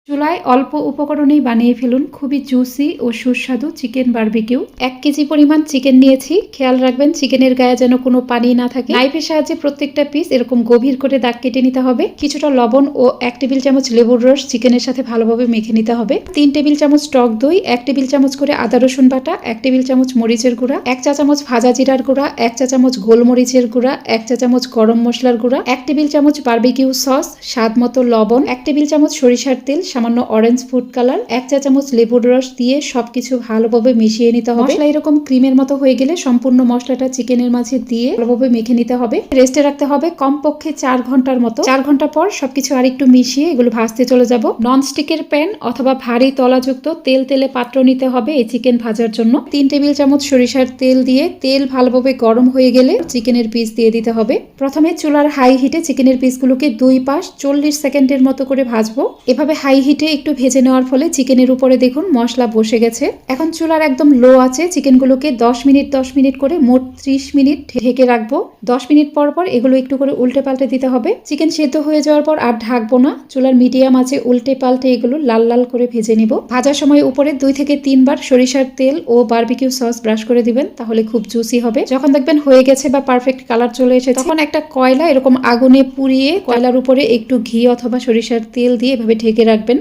চুলায় অল্প উপকরণেই বানিয়ে ফেলুন খুবই জুসি ও সুস্বাদু চিকেন বারবিকিউ। 1 কেজি পরিমাণ চিকেন নিয়েছি। খেয়াল রাখবেন চিকেনের গায়ে যেন কোনো পানি না থাকে। নাইফের সাহায্যে প্রত্যেকটা পিস এরকম গভীর করে দাগ কেটে নিতে হবে। কিছুটা লবণ ও 1 টেবিল চামচ লেবুর রস চিকেনের সাথে ভালোভাবে মেখে নিতে হবে। 3 টেবিল চামচ টক দই, 1 টেবিল চামচ করে আদা রসুন বাটা, 1 টেবিল চামচ মরিচের গুঁড়া, 1 চা চামচ ভাজা জিরার গুঁড়া, 1 চা চামচ গোলমরিচের গুঁড়া, 1 চা চামচ গরম মশলার গুঁড়া, 1 টেবিল চামচ বারবিকিউ সস, স্বাদ মতো লবণ, 1 টেবিল চামচ সরিষার তেল, সামান্য অরেঞ্জ ফুড কালার, 1 চা চামচ লেবুর রস দিয়ে সবকিছু ভালোভাবে মিশিয়ে নিতে হবে। মশলা এরকম ক্রিমের মতো হয়ে গেলে সম্পূর্ণ মশলাটা চিকেনের মাঝে দিয়ে ভালোভাবে মেখে নিতে হবে। রেস্টে রাখতে হবে কমপক্ষে 4 ঘন্টার মতো। 4 ঘন্টা পর সবকিছু আরেকটু মিশিয়ে এগুলো ভাজতে চলে যাব। ননস্টিকের প্যান অথবা ভারী তলাযুক্ত তেলে পাত্র নিতে হবে এই চিকেন ভাজার জন্য। 3 টেবিল চামচ সরিষার তেল দিয়ে তেল ভালোভাবে গরম হয়ে গেলে চিকেনের পিস দিয়ে দিতে হবে। প্রথমে চুলার হাই হিটে চিকেনের পিসগুলোকে 2 পাশ 40 সেকেন্ডের মতো করে ভাজবো। এভাবে হাই হিটে একটু ভেজে নেওয়ার ফলে চিকেনের উপরে দেখুন মশলা বসে গেছে। এখন চুলার একদম লো আছে চিকেনগুলোকে 10 মিনিট করে মোট 30 মিনিট ঢেকে রাখবো। 10 মিনিট পর পর এগুলো একটু করে উল্টে পাল্টে দিতে হবে। চিকেন সেদ্ধ হয়ে যাওয়ার পর আর ঢাকবো না। চুলার মিডিয়াম আছে উল্টে পাল্টে এগুলো লাল লাল করে ভেজে নিব। ভাজার সময় উপরে 2 থেকে 3 বার সরিষার তেল ও বারবিকিউ সস ব্রাশ করে দিবেন, তাহলে খুব জুসি হবে। যখন দেখবেন হয়ে গেছে বা পারফেক্ট কালার চলে এসেছে তখন একটা কয়লা এরকম আগুনে পুড়িয়ে কয়লার উপরে একটু ঘি অথবা সরিষার তেল দিয়ে এভাবে ঢেকে রাখবেন।